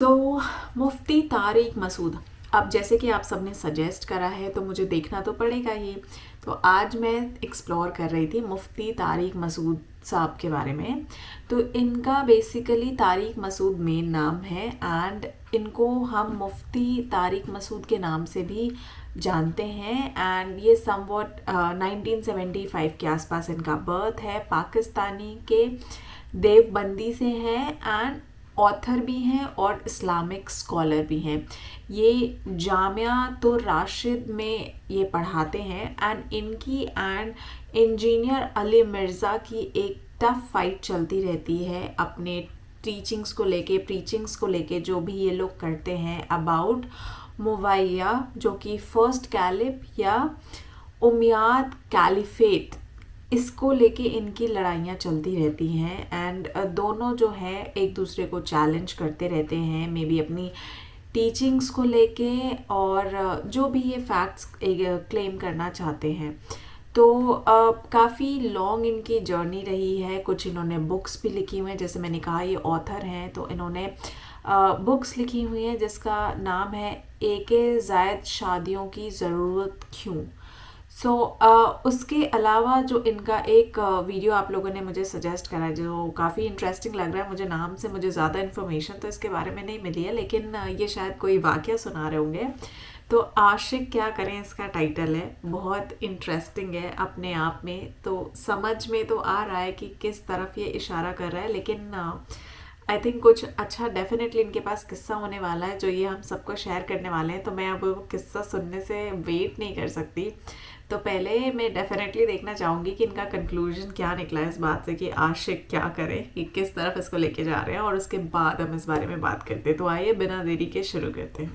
تو مفتی طارق مسعود، اب جیسے کہ آپ سب نے سجیسٹ کرا ہے تو مجھے دیکھنا تو پڑے گا ہی. تو آج میں ایکسپلور کر رہی تھی مفتی طارق مسعود صاحب کے بارے میں. تو ان کا بیسیکلی طارق مسعود مین نام ہے، اینڈ ان کو ہم مفتی طارق مسعود کے نام سے بھی جانتے ہیں. اینڈ یہ سم واٹ 1975 کے آس پاس ان کا برتھ ہے. پاکستانی کے دیوبندی سے ہیں، اینڈ آتھر بھی ہیں اور اسلامک اسکالر بھی ہیں. یہ جامعۃ الراشد میں یہ پڑھاتے ہیں. اینڈ ان کی اینڈ انجینئر علی مرزا کی ایک ٹف فائٹ چلتی رہتی ہے اپنے ٹیچنگس کو لے کے، پریچنگس کو لے کے، جو بھی یہ لوگ کرتے ہیں اباؤٹ مویہ، جو کہ فرسٹ کیلف یا امیاد کیلیفیٹ، اس کو لے کے ان کی لڑائیاں چلتی رہتی ہیں. اینڈ دونوں جو ہیں ایک دوسرے کو چیلنج کرتے رہتے ہیں، مے بی اپنی ٹیچنگس کو لے کے، اور جو بھی یہ فیکٹس کلیم کرنا چاہتے ہیں. تو کافی لانگ ان کی جرنی رہی ہے. کچھ انہوں نے بکس بھی لکھی ہوئی ہیں، جیسے میں نے کہا یہ آتھر ہیں، تو انہوں نے بکس لکھی ہوئی ہیں جس کا نام ہے ایک زائد شادیوں کی ضرورت کیوں. سو اس کے علاوہ جو ان کا ایک ویڈیو آپ لوگوں نے مجھے سجیسٹ کرا ہے جو کافی انٹرسٹنگ لگ رہا ہے. مجھے نام سے مجھے زیادہ انفارمیشن تو اس کے بارے میں نہیں ملی ہے، لیکن یہ شاید کوئی واقعہ سنا رہے ہوں گے. تو عاشق کیا کریں اس کا ٹائٹل ہے، بہت انٹرسٹنگ ہے اپنے آپ میں. تو سمجھ میں تو آ رہا ہے کہ کس طرف یہ اشارہ کر رہا ہے، لیکن آئی تھنک کچھ اچھا ڈیفینیٹلی ان کے پاس قصہ ہونے والا ہے جو یہ ہم سب کو شیئر کرنے والے ہیں. تو میں اب قصہ سننے سے ویٹ نہیں کر سکتی. تو پہلے میں ڈیفینیٹلی دیکھنا چاہوں گی کہ ان کا کنکلوژن کیا نکلا اس بات سے کہ عاشق کیا کرے، کہ کس طرف اس کو لے کے جا رہے ہیں، اور اس کے بعد ہم اس بارے میں بات کرتے ہیں. تو آئیے بنا دیری کے شروع کرتے ہیں.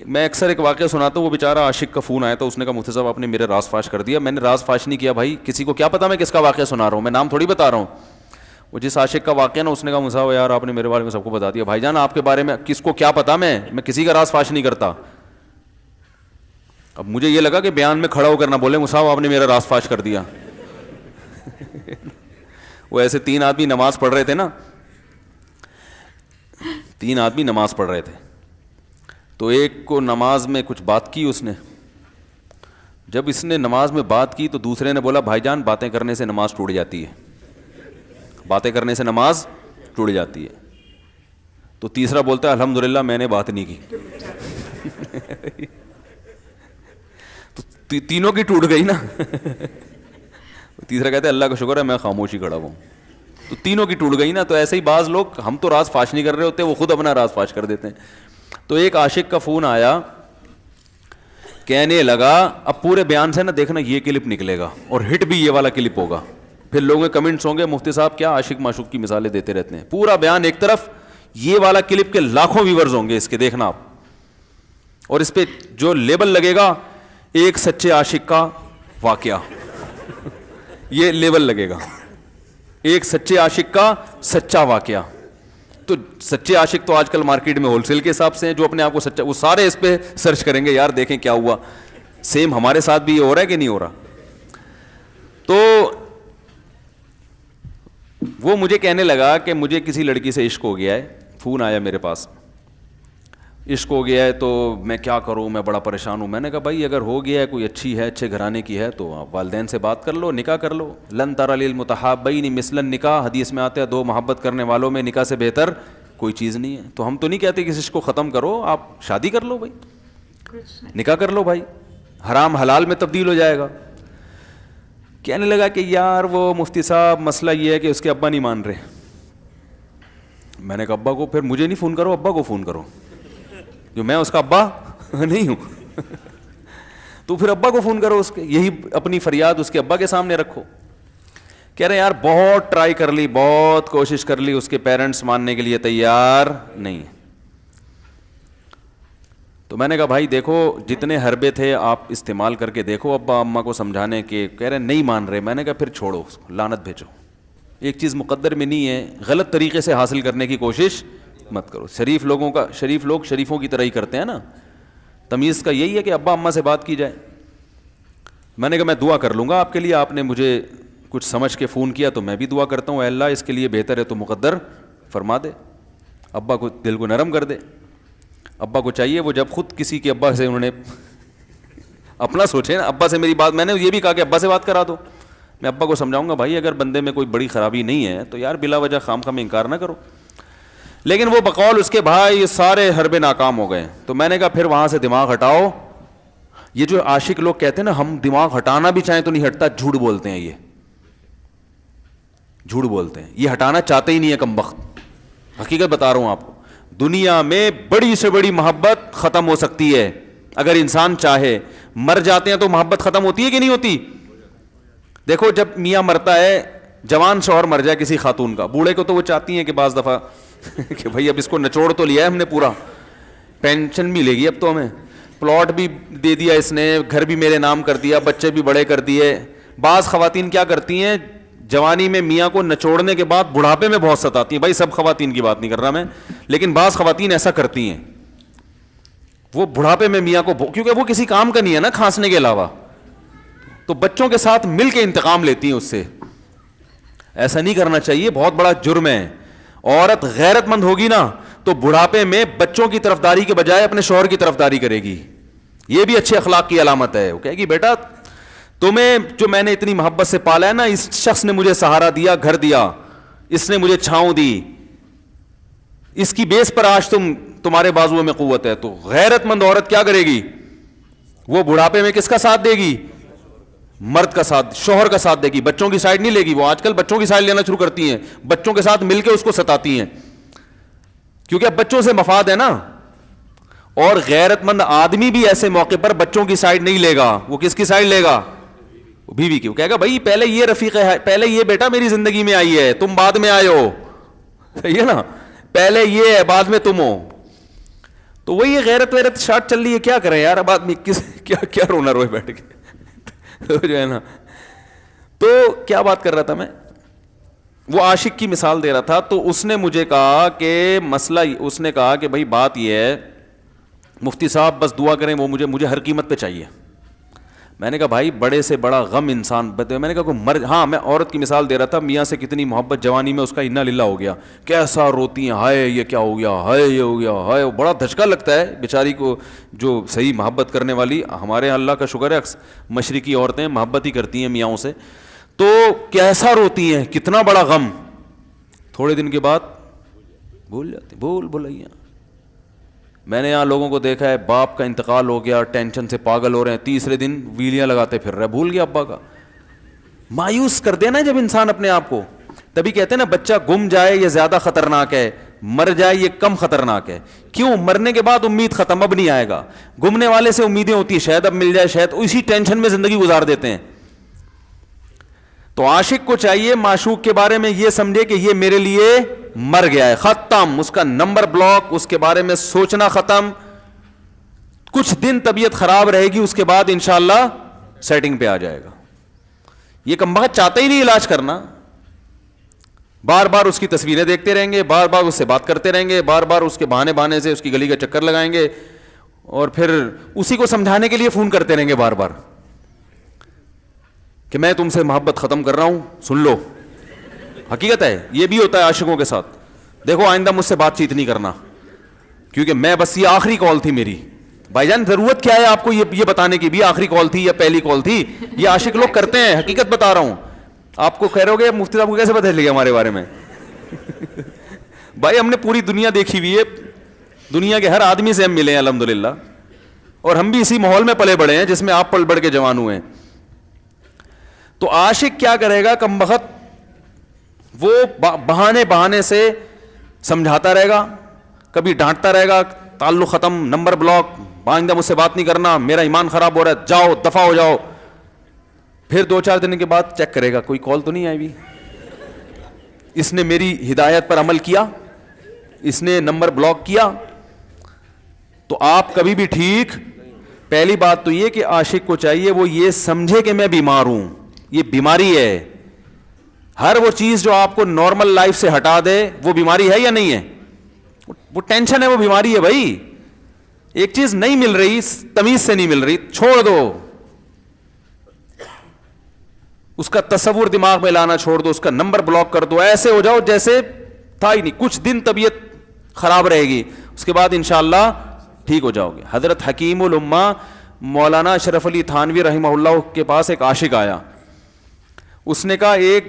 میں اکثر ایک واقعہ سناتا ہوں، وہ بیچارہ عاشق کا فون آیا تو اس نے کہا مفتی صاحب آپ نے میرے راز فاش کر دیا. میں نے راز فاش نہیں کیا بھائی، کسی کو کیا پتا میں کس کا واقعہ سنا رہا ہوں، میں نام تھوڑی بتا رہا ہوں. وہ جس عاشق کا واقعہ نا، اس نے کہا مفتی صاحب یار آپ نے میرے بارے میں سب کو بتا دیا. بھائی جان آپ کے بارے میں کس کو کیا پتا، میں کسی کا راز فاش نہیں کرتا. اب مجھے یہ لگا کہ بیان میں کھڑا ہو کر نہ بولے مفتی صاحب آپ نے میرا راز فاش کر دیا. وہ ایسے 3 آدمی نماز پڑھ رہے تھے نا، 3 آدمی نماز پڑھ رہے تھے. تو ایک کو نماز میں کچھ بات کی اس نے. جب اس نے نماز میں بات کی تو دوسرے نے بولا بھائی جان باتیں کرنے سے نماز ٹوٹ جاتی ہے، باتیں کرنے سے نماز ٹوٹ جاتی ہے. تو تیسرا بولتا ہے الحمدللہ میں نے بات نہیں کی. تو تینوں کی ٹوٹ گئی نا. تیسرا کہتا ہے اللہ کا شکر ہے میں خاموشی کھڑا ہوں. تو تینوں کی ٹوٹ گئی نا. تو ایسے ہی بعض لوگ، ہم تو راز فاش نہیں کر رہے ہوتے، وہ خود اپنا راز فاش کر دیتے ہیں. تو ایک عاشق کا فون آیا، کہنے لگا اب پورے بیان سے نا دیکھنا یہ کلپ نکلے گا اور ہٹ بھی یہ والا کلپ ہوگا. پھر لوگوں کے کمنٹس ہوں گے مفتی صاحب کیا عاشق معشوق کی مثالیں دیتے رہتے ہیں. پورا بیان ایک طرف، یہ والا کلپ کے لاکھوں ویورز ہوں گے اس کے، دیکھنا آپ. اور اس پہ جو لیبل لگے گا ایک سچے عاشق کا واقعہ، یہ لیبل لگے گا ایک سچے عاشق کا سچا واقعہ. تو سچے عاشق تو آج کل مارکیٹ میں ہول سیل کے حساب سے ہیں، جو اپنے آپ کو سچا، وہ سارے اس پہ سرچ کریں گے یار دیکھیں کیا ہوا. سیم ہمارے ساتھ بھی یہ ہو رہا ہے کہ نہیں ہو رہا. تو وہ مجھے کہنے لگا کہ مجھے کسی لڑکی سے عشق ہو گیا ہے. فون آیا میرے پاس، عشق ہو گیا ہے تو میں کیا کروں، میں بڑا پریشان ہوں. میں نے کہا بھائی اگر ہو گیا ہے، کوئی اچھی ہے، اچھے گھرانے کی ہے، تو آپ والدین سے بات کر لو، نکاح کر لو. لن تری للمتحابین مثل النکاح، حدیث میں آتا ہے 2 محبت کرنے والوں میں نکاح سے بہتر کوئی چیز نہیں ہے. تو ہم تو نہیں کہتے کہ اس عشق کو ختم کرو، آپ شادی کر لو بھائی، نکاح کر لو بھائی، حرام حلال میں تبدیل ہو جائے گا. کہنے لگا کہ یار وہ مفتی صاحب مسئلہ یہ ہے کہ اس کے ابا نہیں مان رہے. میں نے کہا ابا کو پھر مجھے نہیں فون کرو، ابا کو فون کرو، جو میں اس کا ابا نہیں ہوں. تو پھر ابا کو فون کرو اس کے، یہی اپنی فریاد اس کے ابا کے سامنے رکھو. کہہ رہے یار بہت ٹرائی کر لی، بہت کوشش کر لی، اس کے پیرنٹس ماننے کے لیے تیار نہیں. تو میں نے کہا بھائی دیکھو جتنے حربے تھے آپ استعمال کر کے دیکھو ابا اماں کو سمجھانے کے. کہہ رہے نہیں مان رہے. میں نے کہا پھر چھوڑو اس کو، لعنت بھیجو. ایک چیز مقدر میں نہیں ہے، غلط طریقے سے حاصل کرنے کی کوشش مت کرو. شریف لوگ شریفوں کی طرح ہی کرتے ہیں نا. تمیز کا یہی ہے کہ ابا اماں سے بات کی جائے. میں نے کہا میں دعا کر لوں گا آپ کے لیے، آپ نے مجھے کچھ سمجھ کے فون کیا تو میں بھی دعا کرتا ہوں، اے اللہ اس کے لیے بہتر ہے تو مقدر فرما دے. ابا کو دل کو نرم کر دے. ابا کو چاہیے وہ جب خود کسی کے ابا سے انہوں نے اپنا سوچے نا, ابا سے میری بات, میں نے یہ بھی کہا کہ ابا سے بات کرا دو. میں ابا کو سمجھاؤں گا بھائی اگر بندے میں کوئی بڑی خرابی نہیں ہے تو یار بلا وجہ خام خام انکار نہ کرو. لیکن وہ بقول اس کے بھائی یہ سارے حربے ناکام ہو گئے. تو میں نے کہا پھر وہاں سے دماغ ہٹاؤ. یہ جو عاشق لوگ کہتے ہیں نا ہم دماغ ہٹانا بھی چاہیں تو نہیں ہٹتا, جھوٹ بولتے ہیں, یہ جھوٹ بولتے ہیں, یہ ہٹانا چاہتے ہی نہیں ہے کمبخت. حقیقت بتا رہا ہوں آپ کو, دنیا میں بڑی سے بڑی محبت ختم ہو سکتی ہے اگر انسان چاہے. مر جاتے ہیں تو محبت ختم ہوتی ہے کہ نہیں ہوتی؟ دیکھو جب میاں مرتا ہے, جوان شوہر مر جائے کسی خاتون کا, بوڑھے کو تو وہ چاہتی ہیں کہ بعض دفعہ کہ بھائی اب اس کو نچوڑ تو لیا ہے ہم نے, پورا پینشن ملے گی, اب تو ہمیں پلاٹ بھی دے دیا اس نے, گھر بھی میرے نام کر دیا, بچے بھی بڑے کر دیے. بعض خواتین کیا کرتی ہیں, جوانی میں میاں کو نچوڑنے کے بعد بڑھاپے میں بہت ستاتی ہیں. بھائی سب خواتین کی بات نہیں کر رہا میں, لیکن بعض خواتین ایسا کرتی ہیں, وہ بڑھاپے میں میاں کو, کیونکہ وہ کسی کام کا نہیں ہے نا کھانسنے کے علاوہ, تو بچوں کے ساتھ مل کے انتقام لیتی ہیں اس سے. ایسا نہیں کرنا چاہیے, بہت بڑا جرم ہے. عورت غیرت مند ہوگی نا تو بڑھاپے میں بچوں کی طرفداری کے بجائے اپنے شوہر کی طرفداری کرے گی. یہ بھی اچھے اخلاق کی علامت ہے. وہ کہے گی بیٹا تمہیں جو میں نے اتنی محبت سے پالا ہے نا, اس شخص نے مجھے سہارا دیا, گھر دیا, اس نے مجھے چھاؤں دی, اس کی بیس پر آج تمہارے بازوؤں میں قوت ہے. تو غیرت مند عورت کیا کرے گی, وہ بڑھاپے میں کس کا ساتھ دے گی؟ مرد کا ساتھ, شوہر کا ساتھ دے گی, بچوں کی سائڈ نہیں لے گی. وہ آج کل بچوں کی سائڈ لینا شروع کرتی ہیں, بچوں کے ساتھ مل کے اس کو ستاتی ہیں, کیونکہ اب بچوں سے مفاد ہے نا. اور غیرت مند آدمی بھی ایسے موقع پر بچوں کی سائڈ نہیں لے گا. وہ کس کی سائڈ لے گا؟ بیوی کی. وہ کہے گا بھائی پہلے یہ رفیق ہے, پہلے یہ بیٹا میری زندگی میں آئی ہے, تم بعد میں آئے ہو, صحیح ہے نا, پہلے یہ ہے بعد میں تم ہو. تو وہی غیرت ویرت شارٹ چل رہی ہے, کیا کریں یار اب آدمی کیا رونا روئے بیٹھ کے جو ہے نا. تو کیا بات کر رہا تھا میں, وہ عاشق کی مثال دے رہا تھا. تو اس نے مجھے کہا کہ مسئلہ, اس نے کہا کہ بھائی بات یہ ہے مفتی صاحب بس دعا کریں, وہ مجھے ہر قیمت پہ چاہیے. میں نے کہا بھائی بڑے سے بڑا غم انسان, میں نے کہا کوئی ہاں میں عورت کی مثال دے رہا تھا, میاں سے کتنی محبت جوانی میں اس کا انا للہ ہو گیا, کیسا روتی ہیں, ہائے یہ کیا ہو گیا, ہائے یہ ہو گیا, ہائے. بڑا دھچکا لگتا ہے بیچاری کو, جو صحیح محبت کرنے والی. ہمارے اللہ کا شکر ہے مشرقی عورتیں محبت ہی کرتی ہیں میاں سے, تو کیسا روتی ہیں, کتنا بڑا غم. تھوڑے دن کے بعد بھول جاتی, بھولائیاں. میں نے یہاں لوگوں کو دیکھا ہے, باپ کا انتقال ہو گیا, ٹینشن سے پاگل ہو رہے ہیں, تیسرے دن ویلیاں لگاتے پھر رہے, بھول گیا ابا کا. مایوس کر دینا جب انسان اپنے آپ کو. تبھی کہتے ہیں نا بچہ گم جائے یہ زیادہ خطرناک ہے, مر جائے یہ کم خطرناک ہے. کیوں؟ مرنے کے بعد امید ختم, اب نہیں آئے گا. گمنے والے سے امیدیں ہوتی ہیں شاید اب مل جائے, شاید اسی ٹینشن میں زندگی گزار دیتے ہیں. تو عاشق کو چاہیے معشوق کے بارے میں یہ سمجھے کہ یہ میرے لیے مر گیا ہے, ختم, اس کا نمبر بلاک, اس کے بارے میں سوچنا ختم. کچھ دن طبیعت خراب رہے گی, اس کے بعد انشاءاللہ سیٹنگ پہ آ جائے گا. یہ کمبخت چاہتا ہی نہیں علاج کرنا, بار بار اس کی تصویریں دیکھتے رہیں گے, بار بار اس سے بات کرتے رہیں گے, بار بار اس کے بہانے سے اس کی گلی کا چکر لگائیں گے, اور پھر اسی کو سمجھانے کے لیے فون کرتے رہیں گے بار بار کہ میں تم سے محبت ختم کر رہا ہوں, سن لو. حقیقت ہے یہ بھی ہوتا ہے عاشقوں کے ساتھ. دیکھو آئندہ مجھ سے بات چیت نہیں کرنا, کیونکہ میں بس یہ آخری کال تھی میری. بھائی جان ضرورت کیا ہے آپ کو یہ بتانے کی بھی آخری کال تھی یا پہلی کال تھی؟ یہ عاشق لوگ کرتے ہیں, حقیقت بتا رہا ہوں. آپ کو کہہ رہے ہو گے مفتی صاحب کو کیسے پتہ چل گیا ہمارے بارے میں؟ بھائی ہم نے پوری دنیا دیکھی ہوئی ہے, دنیا کے ہر آدمی سے ہم ملے ہیں الحمدللہ, اور ہم بھی اسی ماحول میں پلے بڑے ہیں جس میں آپ پل بڑھ کے جوان ہوئے ہیں. تو عاشق کیا کرے گا کمبخت, وہ بہانے سے سمجھاتا رہے گا, کبھی ڈانٹتا رہے گا, تعلق ختم, نمبر بلاک, آئندہ مجھ سے بات نہیں کرنا, میرا ایمان خراب ہو رہا ہے, جاؤ دفع ہو جاؤ. پھر 2-4 دن کے بعد چیک کرے گا کوئی کال تو نہیں آئی بھی, اس نے میری ہدایت پر عمل کیا, اس نے نمبر بلاک کیا. تو آپ کبھی بھی ٹھیک. پہلی بات تو یہ کہ عاشق کو چاہیے وہ یہ سمجھے کہ میں بیمار ہوں, یہ بیماری ہے. ہر وہ چیز جو آپ کو نارمل لائف سے ہٹا دے وہ بیماری ہے یا نہیں ہے؟ وہ ٹینشن ہے, وہ بیماری ہے بھائی. ایک چیز نہیں مل رہی, تمیز سے نہیں مل رہی, چھوڑ دو, اس کا تصور دماغ میں لانا چھوڑ دو, اس کا نمبر بلاک کر دو, ایسے ہو جاؤ جیسے تھا ہی نہیں. کچھ دن طبیعت خراب رہے گی, اس کے بعد انشاءاللہ ٹھیک ہو جاؤ گے. حضرت حکیم الامہ مولانا اشرف علی تھانوی رحمہ اللہ کے پاس ایک عاشق آیا. اس نے کہا ایک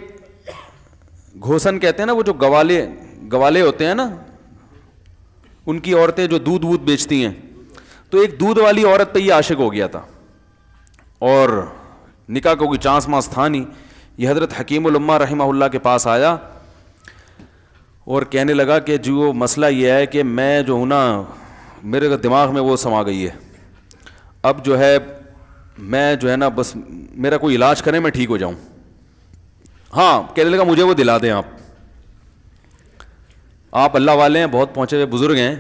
گھوسن کہتے ہیں نا, وہ جو گوالے ہوتے ہیں نا, ان کی عورتیں جو دودھ بیچتی ہیں, تو ایک دودھ والی عورت پہ یہ عاشق ہو گیا تھا اور نکاح کا کوئی چانس مانس تھا نہیں. یہ حضرت حکیم الامہ رحمہ اللہ کے پاس آیا اور کہنے لگا کہ جو مسئلہ یہ ہے کہ میں جو ہوں نا, میرے دماغ میں وہ سما گئی ہے, اب جو ہے میں جو ہے نا بس میرا کوئی علاج کریں میں ٹھیک ہو جاؤں. ہاں, کہنے لگا مجھے وہ دلا دیں آپ اللہ والے ہیں, بہت پہنچے ہوئے بزرگ ہیں,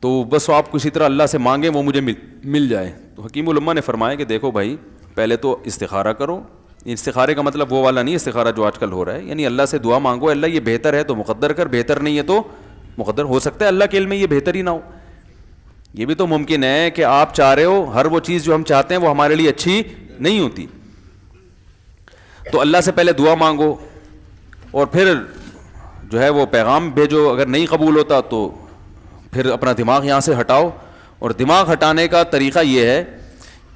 تو بس آپ کسی طرح اللہ سے مانگیں وہ مجھے مل جائے. تو حکیم الامہ نے فرمایا کہ دیکھو بھائی, پہلے تو استخارہ کرو. استخارے کا مطلب وہ والا نہیں استخارہ جو آج کل ہو رہا ہے, یعنی اللہ سے دعا مانگو, اللہ یہ بہتر ہے تو مقدر کر, بہتر نہیں ہے تو مقدر. ہو سکتا ہے اللہ کے علم میں یہ بہتر ہی نہ ہو, یہ بھی تو ممکن ہے کہ آپ چاہ رہے ہو ہر وہ چیز جو ہم چاہتے ہیں وہ ہمارے لیے اچھی نہیں ہوتی. تو اللہ سے پہلے دعا مانگو اور پھر جو ہے وہ پیغام بھیجو. اگر نہیں قبول ہوتا تو پھر اپنا دماغ یہاں سے ہٹاؤ. اور دماغ ہٹانے کا طریقہ یہ ہے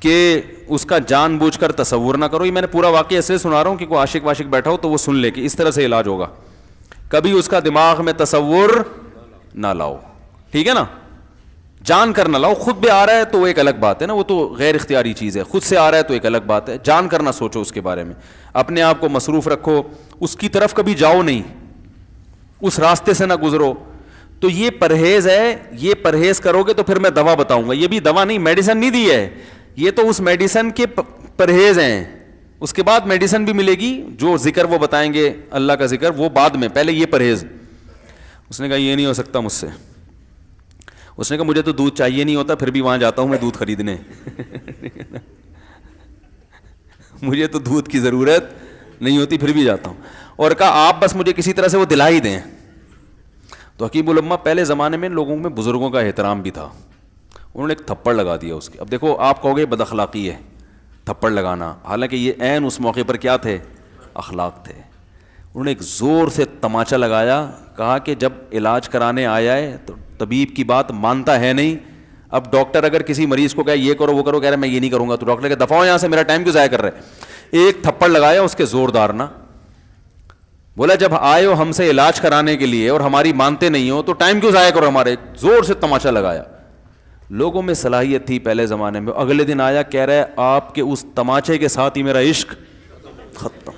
کہ اس کا جان بوجھ کر تصور نہ کرو. یہ میں نے پورا واقعہ ایسے سنا رہا ہوں کہ کوئی عاشق واشق بیٹھا ہو تو وہ سن لے کہ اس طرح سے علاج ہوگا. کبھی اس کا دماغ میں تصور نہ لاؤ, ٹھیک ہے نا, جان کر نہ لاؤ. خود بھی آ رہا ہے تو وہ ایک الگ بات ہے نا, وہ تو غیر اختیاری چیز ہے. خود سے آ رہا ہے تو ایک الگ بات ہے. جان کر نہ سوچو اس کے بارے میں, اپنے آپ کو مصروف رکھو, اس کی طرف کبھی جاؤ نہیں, اس راستے سے نہ گزرو. تو یہ پرہیز ہے, یہ پرہیز کرو گے تو پھر میں دوا بتاؤں گا. یہ بھی دوا نہیں, میڈیسن نہیں دی ہے, یہ تو اس میڈیسن کے پرہیز ہیں. اس کے بعد میڈیسن بھی ملے گی, جو ذکر وہ بتائیں گے اللہ کا ذکر وہ بعد میں, پہلے یہ پرہیز. اس نے کہا یہ نہیں ہو سکتا مجھ سے. اس نے کہا مجھے تو دودھ چاہیے نہیں ہوتا, پھر بھی وہاں جاتا ہوں میں دودھ خریدنے. مجھے تو دودھ کی ضرورت نہیں ہوتی, پھر بھی جاتا ہوں. اور کہا آپ بس مجھے کسی طرح سے وہ دلا ہی دیں. تو حکیم الامہ پہلے زمانے میں لوگوں میں بزرگوں کا احترام بھی تھا, انہوں نے ایک تھپڑ لگا دیا اس کے. اب دیکھو آپ کہو گے بد اخلاقی ہے تھپڑ لگانا, حالانکہ یہ عین اس موقع پر کیا تھے, اخلاق تھے. انہوں نے ایک زور سے تماچا لگایا, کہا کہ جب علاج کرانے آیا ہے تو طبیب کی بات مانتا ہے نہیں. اب ڈاکٹر اگر کسی مریض کو کہے یہ کرو وہ کرو, کہہ رہا ہے میں یہ نہیں کروں گا, تو ڈاکٹر کہ دفعہ ہو یہاں سے, میرا ٹائم کیوں ضائع کر رہے. ایک تھپڑ لگایا اس کے زوردار نا, بولا جب آئے ہو ہم سے علاج کرانے کے لیے اور ہماری مانتے نہیں ہو تو ٹائم کیوں ضائع کرو ہمارے. زور سے تماچا لگایا. لوگوں میں صلاحیت تھی پہلے زمانے میں. اگلے دن آیا کہہ رہا ہے آپ کے اس تماچے کے ساتھ ہی میرا عشق ختم.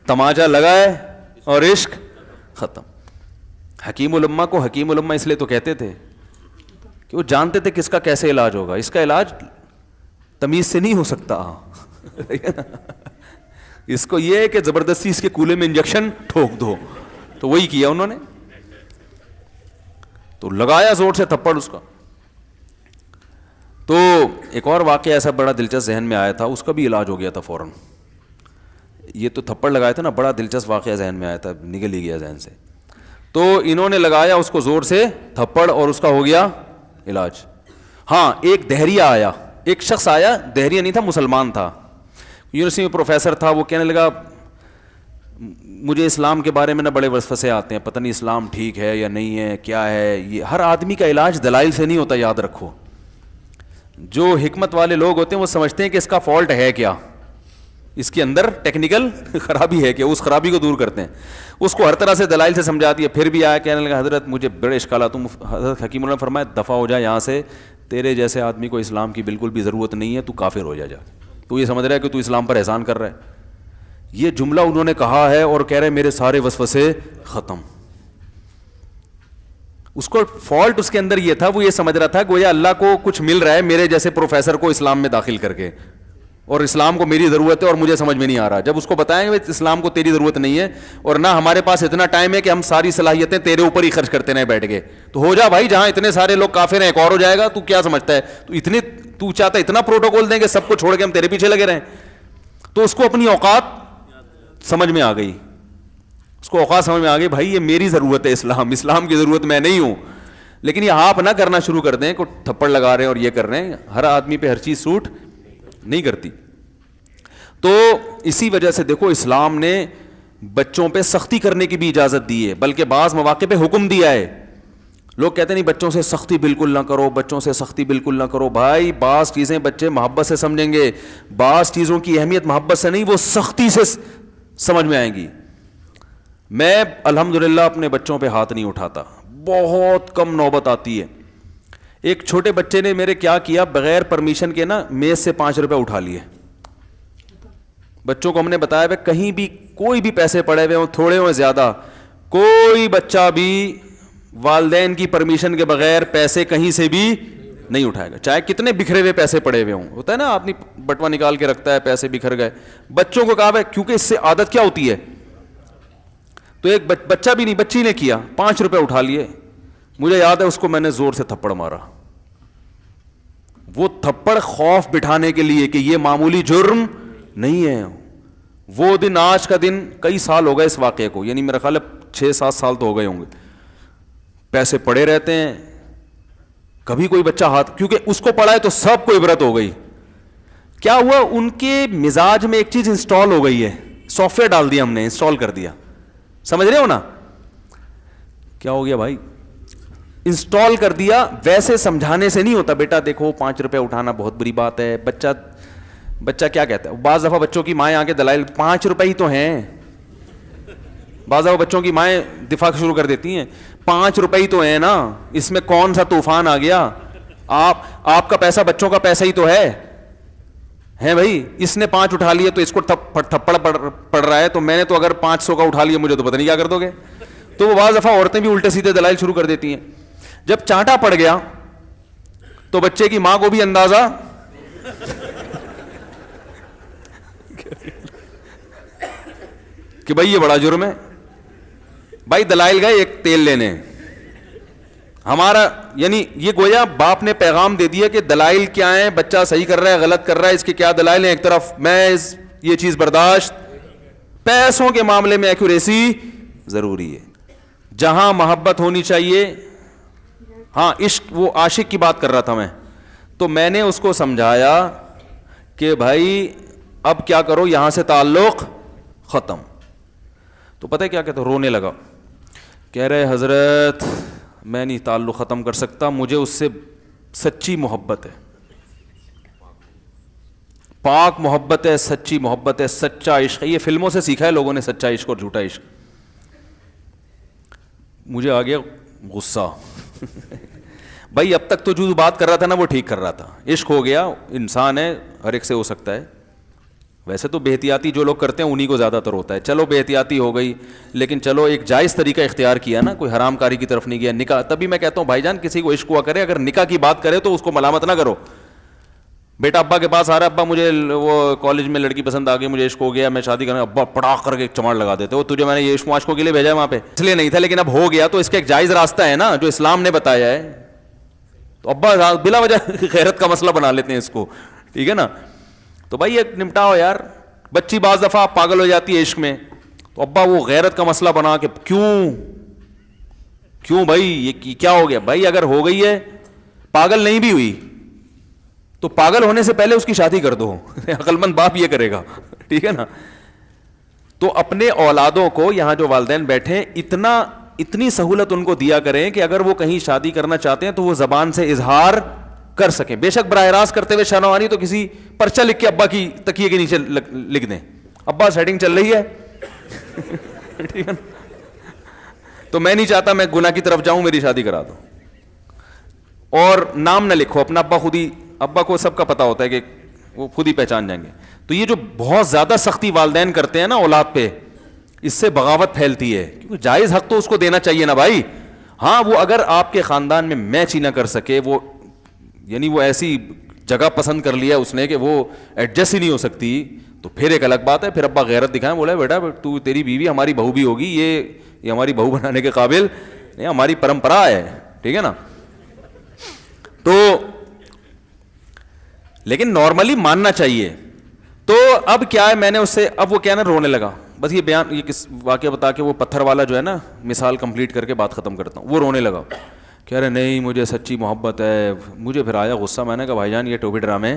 تماچا لگائے اور عشق ختم. حکیم الامہ کو حکیم الامہ اس لیے تو کہتے تھے کہ وہ جانتے تھے کس کا کیسے علاج ہوگا. اس کا علاج تمیز سے نہیں ہو سکتا. اس کو یہ ہے کہ زبردستی اس کے کولے میں انجیکشن ٹھوک دو, تو وہی کیا انہوں نے. تو لگایا زور سے تھپڑ اس کا. تو ایک اور واقعہ ایسا بڑا دلچسپ ذہن میں آیا تھا, اس کا بھی علاج ہو گیا تھا فوراً. یہ تو تھپڑ لگایا تھا نا, بڑا دلچسپ واقعہ ذہن میں آیا تھا, نکل ہی گیا ذہن سے. تو انہوں نے لگایا اس کو زور سے تھپڑ اور اس کا ہو گیا علاج. ہاں, ایک دہریہ آیا, ایک شخص آیا, دہریہ نہیں تھا, مسلمان تھا, یونیورسٹی میں پروفیسر تھا. وہ کہنے لگا مجھے اسلام کے بارے میں نہ بڑے وسوسے آتے ہیں, پتہ نہیں اسلام ٹھیک ہے یا نہیں ہے, کیا ہے یہ. ہر آدمی کا علاج دلائل سے نہیں ہوتا, یاد رکھو. جو حکمت والے لوگ ہوتے ہیں وہ سمجھتے ہیں کہ اس کا فالٹ ہے کیا, اس کے اندر ٹیکنیکل خرابی ہے کہ اس خرابی کو دور کرتے ہیں. اس کو ہر طرح سے دلائل سے سمجھا دیا. پھر بھی آیا کہنے لگا حضرت مجھے بڑے اشکالات. حضرت حکیم اللہ نے فرمایا دفع ہو جا یہاں سے, تیرے جیسے آدمی کو اسلام کی بالکل بھی ضرورت نہیں ہے, تو کافر ہو جا. تو یہ سمجھ رہا ہے کہ تو اسلام پر احسان کر رہا ہے. یہ جملہ انہوں نے کہا ہے اور کہہ رہے میرے سارے وسوسے ختم. اس کو فالٹ اس کے اندر یہ تھا, وہ یہ سمجھ رہا تھا گویا اللہ کو کچھ مل رہا ہے میرے جیسے پروفیسر کو اسلام میں داخل کر کے, اور اسلام کو میری ضرورت ہے اور مجھے سمجھ میں نہیں آ رہا. جب اس کو بتائیں گے اسلام کو تیری ضرورت نہیں ہے اور نہ ہمارے پاس اتنا ٹائم ہے کہ ہم ساری صلاحیتیں تیرے اوپر ہی خرچ کرتے رہیں بیٹھ کے, تو ہو جا بھائی, جہاں اتنے سارے لوگ کافر ہیں ایک اور ہو جائے گا. تو کیا سمجھتا ہے, تو چاہتا ہے اتنا پروٹوکول دیں کہ سب کو چھوڑ کے ہم تیرے پیچھے لگے رہیں. تو اس کو اپنی اوقات سمجھ میں آ گئی, اس کو اوقات سمجھ میں آ گئی, بھائی یہ میری ضرورت ہے اسلام کی ضرورت میں نہیں ہوں. لیکن یہ آپ نہ کرنا شروع کر دیں کہ تھپڑ لگا رہے ہیں اور یہ کر رہے ہیں. ہر آدمی پہ ہر چیز سوٹ نہیں کرتی. تو اسی وجہ سے دیکھو اسلام نے بچوں پہ سختی کرنے کی بھی اجازت دی ہے, بلکہ بعض مواقع پہ حکم دیا ہے. لوگ کہتے ہیں نہیں بچوں سے سختی بالکل نہ کرو, بچوں سے سختی بالکل نہ کرو. بھائی بعض چیزیں بچے محبت سے سمجھیں گے, بعض چیزوں کی اہمیت محبت سے نہیں, وہ سختی سے سمجھ میں آئیں گی. میں الحمدللہ اپنے بچوں پہ ہاتھ نہیں اٹھاتا, بہت کم نوبت آتی ہے. ایک چھوٹے بچے نے میرے کیا کیا, بغیر پرمیشن کے نا میز سے 5 روپے اٹھا لیے. بچوں کو ہم نے بتایا کہ کہیں بھی کوئی بھی پیسے پڑے ہوئے ہوں, تھوڑے ہوں زیادہ, کوئی بچہ بھی والدین کی پرمیشن کے بغیر پیسے کہیں سے بھی نہیں اٹھائے گا, چاہے کتنے بکھرے ہوئے پیسے پڑے ہوئے ہوں. ہوتا ہے نا آدمی بٹوا نکال کے رکھتا ہے, پیسے بکھر گئے. بچوں کو کہا ہے, کیونکہ اس سے عادت کیا ہوتی ہے. تو ایک بچہ بھی نہیں, بچی نے کیا, 5 روپے اٹھا لیے. مجھے یاد ہے اس کو میں نے زور سے تھپڑ مارا. وہ تھپڑ خوف بٹھانے کے لیے کہ یہ معمولی جرم نہیں ہے. وہ دن, آج کا دن کئی سال ہو گئے اس واقعے کو, یعنی میرا خیال ہے 6-7 سال تو ہو گئے ہوں گے. پیسے پڑے رہتے ہیں, کبھی کوئی بچہ ہاتھ, کیونکہ اس کو پڑا ہے تو سب کو عبرت ہو گئی. کیا ہوا, ان کے مزاج میں ایک چیز انسٹال ہو گئی ہے, سافٹ ویئر ڈال دیا ہم نے, انسٹال کر دیا. سمجھ رہے ہو نا کیا ہو گیا بھائی, انسٹال کر دیا. ویسے سمجھانے سے نہیں ہوتا, بیٹا دیکھو 5 روپے اٹھانا بہت بری بات ہے. بچہ کیا کہتا ہے, بعض دفعہ بچوں کی مائیں آ کے دلائل, 5 روپے ہی تو ہیں. بعض دفعہ بچوں کی مائیں دفاع شروع کر دیتی ہیں, 5 روپے ہی تو ہیں نا, اس میں کون سا طوفان آ گیا. آپ کا پیسہ بچوں کا پیسہ ہی تو ہے بھائی. اس نے 5 اٹھا لیے تو اس کو تھپڑ پڑ رہا ہے, تو میں نے تو اگر 500 کا اٹھا لیا, مجھے تو پتہ نہیں کیا کر دو گے. تو وہ بعض دفعہ عورتیں بھی الٹے سیدھے دلائل شروع کر دیتی ہیں. جب چانٹا پڑ گیا تو بچے کی ماں کو بھی اندازہ کہ بھائی یہ بڑا جرم ہے. بھائی دلائل گئے ایک تیل لینے, ہمارا یعنی یہ گویا باپ نے پیغام دے دیا کہ دلائل کیا ہیں, بچہ صحیح کر رہا ہے غلط کر رہا ہے, اس کے کیا دلائل ہیں. ایک طرف محض یہ چیز برداشت, پیسوں کے معاملے میں ایکوریسی ضروری ہے. جہاں محبت ہونی چاہیے, ہاں عشق, وہ عاشق کی بات کر رہا تھا میں, تو میں نے اس کو سمجھایا کہ بھائی اب کیا کرو, یہاں سے تعلق ختم. تو پتہ ہے کیا کہتا, رونے لگا. کہہ رہے حضرت میں نہیں تعلق ختم کر سکتا, مجھے اس سے سچی محبت ہے, پاک محبت ہے, سچی محبت ہے, سچا عشق ہے. یہ فلموں سے سیکھا ہے لوگوں نے, سچا عشق اور جھوٹا عشق. مجھے آ گیا غصہ. بھائی اب تک تو جو بات کر رہا تھا نا وہ ٹھیک کر رہا تھا, عشق ہو گیا, انسان ہے, ہر ایک سے ہو سکتا ہے. ویسے تو بے احتیاطی جو لوگ کرتے ہیں انہی کو زیادہ تر ہوتا ہے. چلو بے احتیاطی ہو گئی, لیکن چلو ایک جائز طریقہ اختیار کیا نا, کوئی حرام کاری کی طرف نہیں گیا. نکاح, تبھی میں کہتا ہوں بھائی جان کسی کو عشق ہوا کرے, اگر نکاح کی بات کرے تو اس کو ملامت نہ کرو. بیٹا ابا کے پاس آ رہا ہے, ابا مجھے وہ کالج میں لڑکی پسند آ گئی, مجھے عشق ہو گیا, میں شادی کرنا, ابا پڑاخ کر کے چماڑ لگا دیتے, وہ تجھے میں نے یہ عشق معاشقوں کے لیے بھیجا ہے وہاں پہ, اس لیے نہیں تھا, لیکن اب ہو گیا تو اس کا ایک جائز راستہ ہے نا جو اسلام نے بتایا ہے. تو ابا بلا وجہ غیرت کا مسئلہ بنا لیتے ہیں اس کو, ٹھیک ہے نا. تو بھائی ایک نمٹاؤ یار. بچی بعض دفعہ پاگل ہو جاتی ہے عشق میں, تو ابا وہ غیرت کا مسئلہ بنا کے کیوں بھائی یہ کیا ہو گیا. بھائی اگر ہو گئی ہے, پاگل نہیں بھی ہوئی تو پاگل ہونے سے پہلے اس کی شادی کر دو. عقل مند باپ یہ کرے گا, ٹھیک ہے نا. تو اپنے اولادوں کو, یہاں جو والدین بیٹھے, اتنی سہولت ان کو دیا کریں کہ اگر وہ کہیں شادی کرنا چاہتے ہیں تو وہ زبان سے اظہار کر سکیں. بے شک براہ راست کرتے ہوئے شانوانی تو کسی پرچہ لکھ کے ابا کی تکیے کے نیچے لکھ دیں, ابا سیٹنگ چل رہی ہے, ٹھیک ہے نا. تو میں نہیں چاہتا میں گناہ کی طرف جاؤں, میری شادی کرا دو. اور نام نہ لکھو اپنا, ابا کو سب کا پتا ہوتا ہے کہ وہ خود ہی پہچان جائیں گے. تو یہ جو بہت زیادہ سختی والدین کرتے ہیں نا اولاد پہ, اس سے بغاوت پھیلتی ہے. کیونکہ جائز حق تو اس کو دینا چاہیے نا بھائی. ہاں وہ اگر آپ کے خاندان میں میچ ہی نہ کر سکے, وہ یعنی وہ ایسی جگہ پسند کر لیا اس نے کہ وہ ایڈجسٹ ہی نہیں ہو سکتی, تو پھر ایک الگ بات ہے. پھر ابا غیرت دکھائیں, بولا بیٹا تو تیری بیوی ہماری بہو بھی ہوگی, یہ ہماری بہو بنانے کے قابل, یہ ہماری پرمپرا ہے, ٹھیک ہے نا. تو لیکن نارملی ماننا چاہیے. تو اب کیا ہے, میں نے اس سے, اب وہ کیا نا رونے لگا. بس یہ بیان, یہ کس واقعہ بتا کے وہ پتھر والا جو ہے نا مثال کمپلیٹ کر کے بات ختم کرتا ہوں. وہ رونے لگا, کہہ رہے نہیں مجھے سچی محبت ہے. مجھے پھر آیا غصہ, میں نے کہا بھائی جان یہ ٹوپی ڈرامے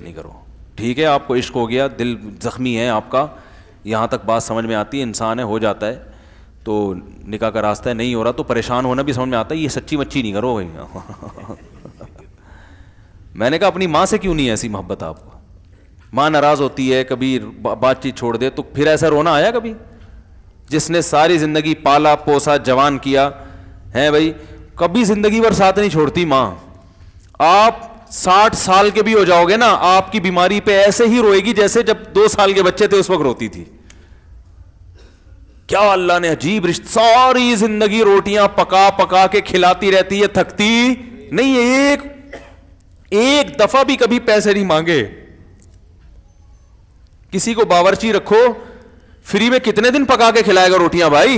نہیں کرو. ٹھیک ہے آپ کو عشق ہو گیا, دل زخمی ہے آپ کا, یہاں تک بات سمجھ میں آتی ہے, انسان ہے, ہو جاتا ہے تو نکاح کا راستہ ہے, نہیں ہو رہا تو پریشان ہونا بھی سمجھ میں آتا ہے, یہ سچی مچی نہیں کرو بھائی. میں نے کہا اپنی ماں سے کیوں نہیں ایسی محبت آپ کو؟ ماں ناراض ہوتی ہے, کبھی بات چیت چھوڑ دے تو پھر ایسا رونا آیا کبھی؟ جس نے ساری زندگی پالا پوسا جوان کیا ہے بھائی, کبھی زندگی بھر ساتھ نہیں چھوڑتی ماں. آپ 60 سال کے بھی ہو جاؤ گے نا, آپ کی بیماری پہ ایسے ہی روئے گی جیسے جب 2 سال کے بچے تھے اس وقت روتی تھی. کیا اللہ نے عجیب رشتہ, ساری زندگی روٹیاں پکا پکا کے کھلاتی رہتی ہے, تھکتی نہیں ہے, ایک دفعہ بھی کبھی پیسے نہیں مانگے. کسی کو باورچی رکھو, فری میں کتنے دن پکا کے کھلائے گا روٹیاں بھائی؟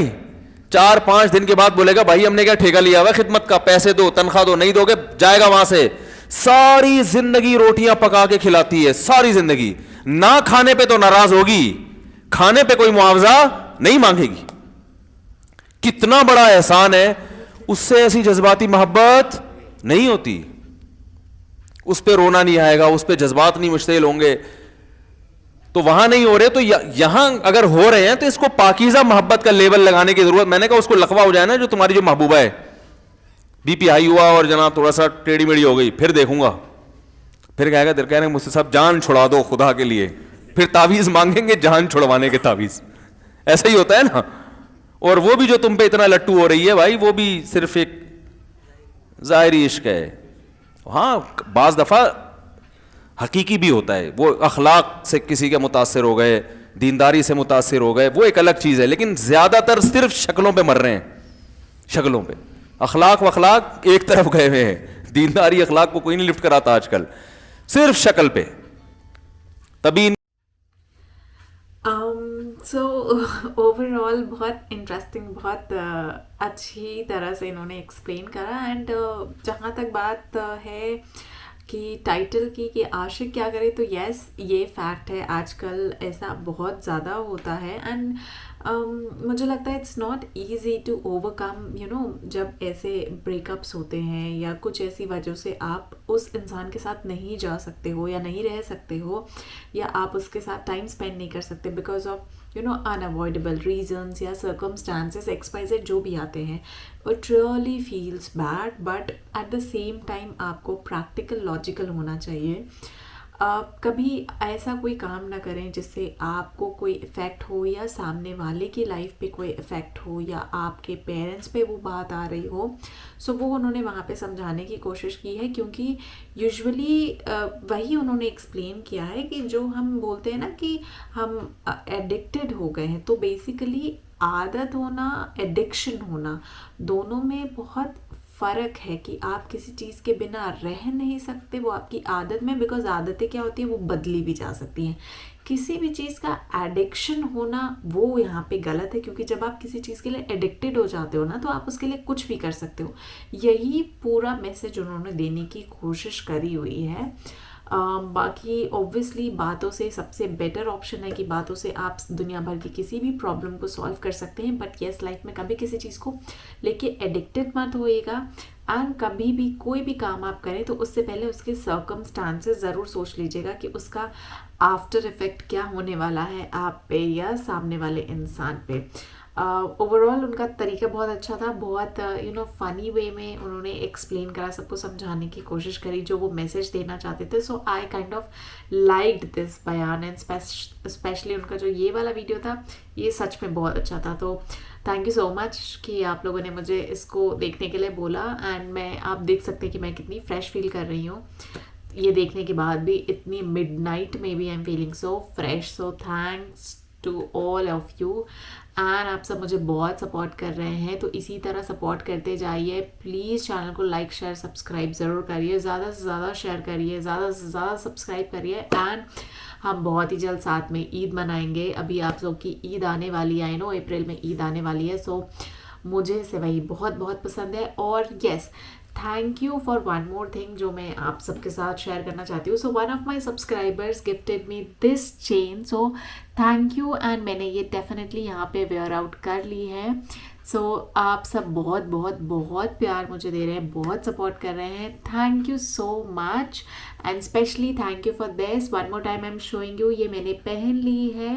4-5 دن کے بعد بولے گا بھائی ہم نے کیا ٹھیکہ لیا ہوا خدمت کا, پیسے دو, تنخواہ دو, نہیں دو گے جائے گا وہاں سے. ساری زندگی روٹیاں پکا کے کھلاتی ہے, ساری زندگی. نہ کھانے پہ تو ناراض ہوگی, کھانے پہ کوئی معاوضہ نہیں مانگے گی. کتنا بڑا احسان ہے, اس سے ایسی جذباتی محبت نہیں ہوتی. اس پہ رونا نہیں آئے گا, اس پہ جذبات نہیں مشتعل ہوں گے. تو وہاں نہیں ہو رہے تو یہاں اگر ہو رہے ہیں تو اس کو پاکیزہ محبت کا لیبل لگانے کی ضرورت. میں نے کہا اس کو لقبہ ہو جائے نا, جو تمہاری جو محبوبہ ہے, بی پی ہائی ہوا اور جناب تھوڑا سا ٹیڑھی میڑھی ہو گئی, پھر دیکھوں گا, پھر کہے گا, کہہ رہے ہیں مجھ سے سب جان چھڑا دو خدا کے لیے, پھر تعویذ مانگیں گے جان چھڑوانے کے تعویذ. ایسا ہی ہوتا ہے نا. اور وہ بھی جو تم پہ اتنا لٹو ہو رہی ہے بھائی, وہ بھی صرف ایک ظاہری عشق ہے. ہاں بعض دفعہ حقیقی بھی ہوتا ہے, وہ اخلاق سے کسی کے متاثر ہو گئے, دینداری سے متاثر ہو گئے, وہ ایک الگ چیز ہے. لیکن زیادہ تر صرف شکلوں پہ مر رہے ہیں, شکلوں پہ. اخلاق وخلاق ایک طرف گئے ہوئے ہیں, دینداری اخلاق کو کوئی نہیں لفٹ کراتا آج کل, صرف شکل پہ. تبھی سو اوور آل بہت انٹرسٹنگ, بہت اچھی طرح سے انہوں نے ایکسپلین کرا. اینڈ جہاں تک بات ہے کہ ٹائٹل کی کہ عاشق کیا کرے, تو یس یہ فیکٹ ہے, آج کل ایسا بہت زیادہ ہوتا ہے. اینڈ مجھے لگتا ہے it's not easy to overcome, you know, جب ایسے بریک اپس ہوتے ہیں یا کچھ ایسی وجہ سے آپ اس انسان کے ساتھ نہیں جا سکتے ہو یا نہیں رہ سکتے ہو, یا آپ اس کے ساتھ ٹائم اسپینڈ نہیں کر سکتے because of you know unavoidable reasons یا سرکمسٹانسز XYZ جو بھی آتے ہیں. It really feels bad, but at the same time آپ کو پریکٹیکل لاجیکل ہونا چاہیے. کبھی ایسا کوئی کام نہ کریں جس سے آپ کو کوئی افیکٹ ہو یا سامنے والے کی لائف پہ کوئی افیکٹ ہو یا آپ کے پیرنٹس پہ وہ بات آ رہی ہو. سو وہ انہوں نے وہاں پہ سمجھانے کی کوشش کی ہے, کیونکہ یوزولی وہی انہوں نے ایکسپلین کیا ہے کہ جو ہم بولتے ہیں نا کہ ہم ایڈکٹڈ ہو گئے ہیں, تو بیسیکلی عادت ہونا, ایڈکشن ہونا, دونوں میں بہت فرق ہے. کہ آپ کسی چیز کے بنا رہ نہیں سکتے, وہ آپ کی عادت میں, بیکاز عادتیں کیا ہوتی ہیں وہ بدلی بھی جا سکتی ہیں. کسی بھی چیز کا ایڈکشن ہونا وہ یہاں پہ غلط ہے, کیونکہ جب آپ کسی چیز کے لیے ایڈکٹڈ ہو جاتے ہو نا, تو آپ اس کے لیے کچھ بھی کر سکتے ہو. یہی پورا میسج انہوں نے دینے کی کوشش کری ہوئی ہے. باقی اوبویسلی باتوں سے سب سے بیٹر آپشن ہے کہ باتوں سے آپ دنیا بھر کی کسی بھی پرابلم کو سالو کر سکتے ہیں. بٹ یس, لائف میں کبھی کسی چیز کو لے کے ایڈکٹڈ مت ہوئے گا. اینڈ کبھی بھی کوئی بھی کام آپ کریں تو اس سے پہلے اس کے سرکمسٹانسز ضرور سوچ لیجیے گا کہ اس کا آفٹر افیکٹ کیا ہونے والا ہے آپ پہ یا سامنے والے انسان پہ. اوور آل ان کا طریقہ بہت اچھا تھا, بہت یو نو فنی وے میں انہوں نے ایکسپلین کرا, سب کو سمجھانے کی کوشش کری جو وہ میسج دینا چاہتے تھے. سو آئی کائنڈ آف لائکڈ دس بیان, اینڈ اسپیشلی ان کا جو یہ والا ویڈیو تھا یہ سچ میں بہت اچھا تھا. تو تھینک یو سو مچ کہ آپ لوگوں نے مجھے اس کو دیکھنے کے لیے بولا. اینڈ میں آپ دیکھ سکتے ہیں کہ میں کتنی فریش فیل کر رہی ہوں یہ دیکھنے کے بعد بھی, اتنی مڈ نائٹ میں بھی I am feeling so fresh. So thanks to all of you. And آپ سب مجھے بہت سپورٹ کر رہے ہیں, تو اسی طرح سپورٹ کرتے جائیے. پلیز چینل کو لائک شیئر سبسکرائب ضرور کریے, زیادہ سے زیادہ شیئر کریے, زیادہ سے زیادہ سبسکرائب کریے. اینڈ ہم بہت ہی جلد ساتھ میں عید منائیں گے. ابھی آپ لوگ کی عید آنے والی ہے, نو اپریل میں عید آنے والی ہے. سو مجھے سیوئی بہت بہت پسند ہے. اور yes, thank you for one more thing جو میں آپ سب کے ساتھ شیئر کرنا چاہتی ہوں. So one of my subscribers gifted me this chain, so thank you. And میں نے یہ ڈیفینیٹلی یہاں پہ ویئر آؤٹ کر لی ہے. سو آپ سب بہت بہت بہت پیار مجھے دے رہے ہیں, بہت سپورٹ کر رہے ہیں. Thank you so much. And especially thank you for this. One more time I am showing you, یہ میں نے پہن لی ہے.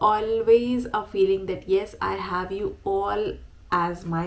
always a feeling that yes, I have you all as my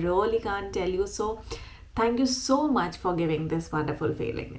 really can't tell you. So thank you so much for giving this wonderful feeling.